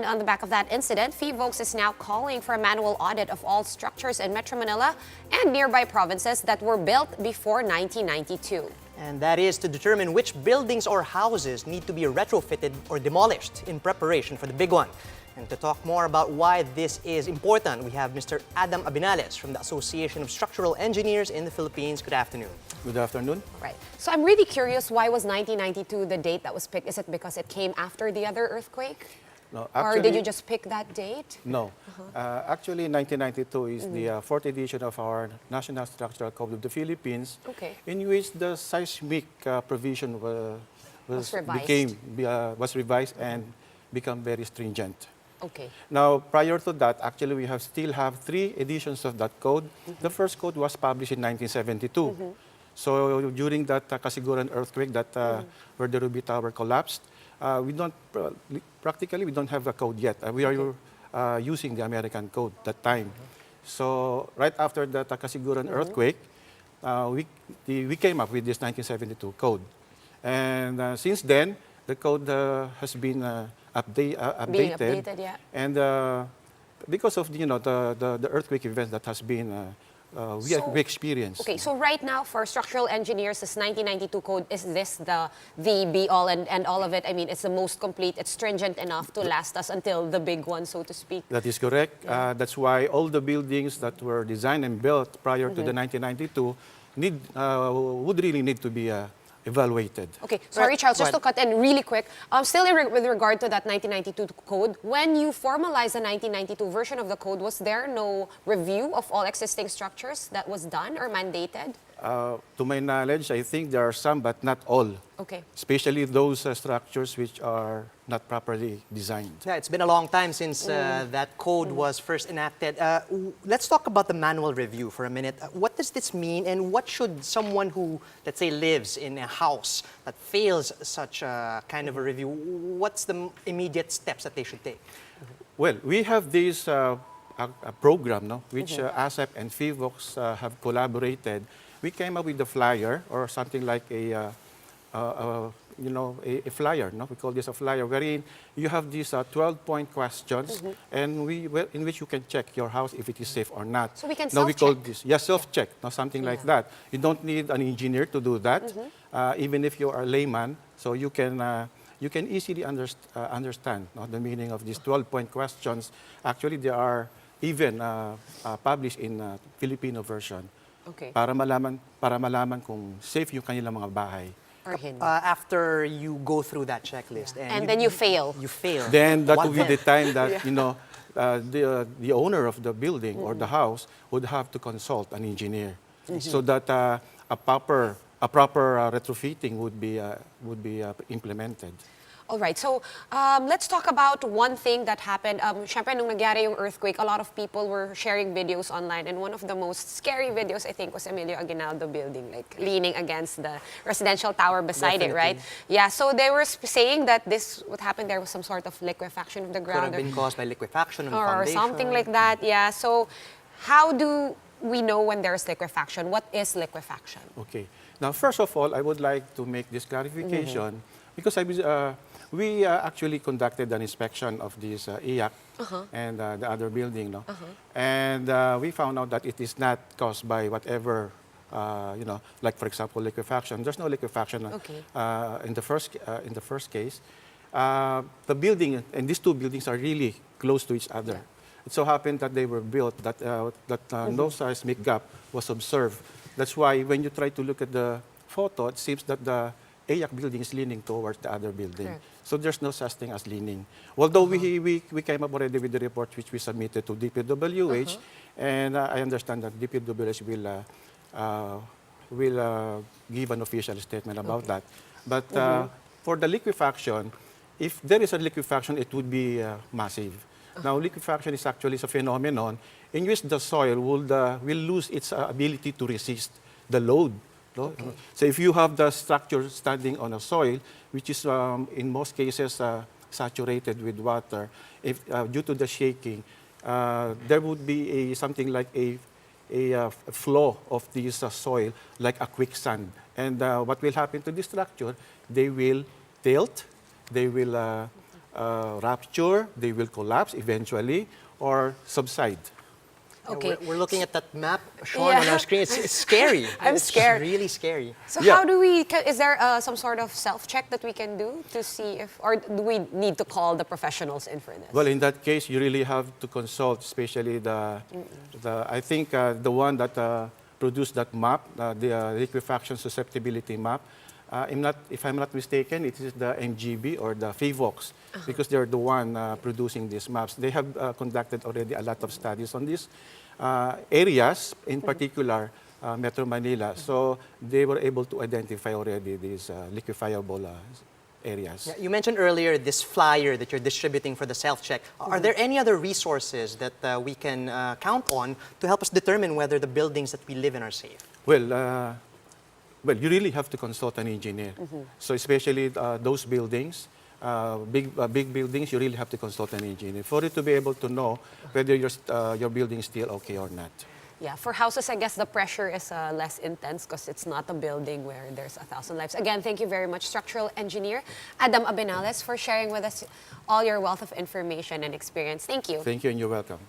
On the back of that incident, Phivolcs is now calling for a manual audit of all structures in Metro Manila and nearby provinces that were built before 1992. And that is to determine which buildings or houses need to be retrofitted or demolished in preparation for the big one. And to talk more about why this is important, we have Mr. Adam Abinales from the Association of Structural Engineers in the Philippines. Good afternoon. Good afternoon. Right. So I'm really curious, why was 1992 the date that was picked? Is it because it came after the other earthquake? No, Or did you just pick that date? No. Actually, 1992 is the fourth edition of our National Structural Code of the Philippines, in which the seismic provision was revised and become very stringent. Okay. Now, prior to that, actually, we still have 3 editions of that code. The first code was published in 1972. So during that Kasiguran earthquake, where the Ruby Tower collapsed, practically we don't have a code yet. We are using the American code that time. So right after the Kasiguran earthquake, we came up with this 1972 code. And since then, the code has been updated. Being updated, yeah. And because of the earthquake events that has been we experienced. Okay, so right now for structural engineers, this 1992 code, is this the be-all and all of it? I mean, it's the most complete, it's stringent enough to last us until the big one, so to speak? That is correct. Yeah. That's why all the buildings that were designed and built prior to the 1992 would really need to be evaluated. Okay, sorry Charles, just to cut in really quick. Still with regard to that 1992 code, when you formalized the 1992 version of the code, was there no review of all existing structures that was done or mandated? To my knowledge, I think there are some, but not all. Okay. Especially those structures which are not properly designed. Yeah, it's been a long time since that code was first enacted. Let's talk about the manual review for a minute. What does this mean, and what should someone who, let's say, lives in a house that fails such a kind of a review, what's the immediate steps that they should take? Well, we have this a program, no, which ASEP and Phivolcs have collaborated. We came up with a flyer or something like a flyer. No, we call this a flyer, wherein you have these 12-point questions, and in which you can check your house if it is safe or not. So we can now self-check. we call this self-check, no, something like that. You don't need an engineer to do that, even if you are a layman. So you can easily understand the meaning of these 12-point questions. Actually, they are even published in Filipino version. Okay. Para malaman kung safe yung kanilang mga bahay. Or hindi. After you go through that checklist and then you fail. You fail. Then that would be the time that the owner of the building or the house would have to consult an engineer, so that a proper retrofitting would be implemented. All right, so let's talk about one thing that happened. Syempre, nung nangyari yung earthquake, a lot of people were sharing videos online, and one of the most scary videos, I think, was Emilio Aguinaldo building, like leaning against the residential tower beside it, right? Yeah, so they were saying that what happened there was some sort of liquefaction of the ground. Could have been caused by liquefaction of the or foundation. something like that, yeah. So how do we know when there's liquefaction? What is liquefaction? Okay. Now, first of all, I would like to make this clarification, because we actually conducted an inspection of this IAC and the other building, no? And we found out that it is not caused by whatever, like for example, liquefaction. There's no liquefaction in the first case. The building and these two buildings are really close to each other. Yeah. It so happened that they were built that no seismic gap was observed. That's why when you try to look at the photo, it seems that the AIAC building is leaning towards the other building. Correct. So there's no such thing as leaning. Although we came up already with the report which we submitted to DPWH, and I understand that DPWH will give an official statement about that. But for the liquefaction, if there is a liquefaction, it would be massive. Now, liquefaction is actually a phenomenon in which the soil will lose its ability to resist the load. Okay. So if you have the structure standing on a soil, which is in most cases saturated with water, due to the shaking, there would be something like a flow of this soil, like a quicksand. And what will happen to this structure? They will tilt, they will rupture, they will collapse eventually or subside. Okay. We're looking at that map shown Yeah. on our screen. It's scary. I'm it's scared. really scary. So Yeah. how do we, is there some sort of self-check that we can do to see if, or do we need to call the professionals in for this? Well, in that case, you really have to consult, especially I think the one that produced that map, the liquefaction susceptibility map. If I'm not mistaken, it is the MGB or the Phivolcs, because they're the one producing these maps. They have conducted already a lot of studies on these areas, in particular Metro Manila. So they were able to identify already these liquefiable areas. Yeah, you mentioned earlier this flyer that you're distributing for the self-check. Are there any other resources that we can count on to help us determine whether the buildings that we live in are safe? Well, you really have to consult an engineer. So especially those buildings, big buildings, you really have to consult an engineer for you to be able to know whether your building is still okay or not. Yeah, for houses, I guess the pressure is less intense because it's not a building where there's 1,000 lives. Again, thank you very much, structural engineer Adam Abenales, for sharing with us all your wealth of information and experience. Thank you. Thank you, and you're welcome.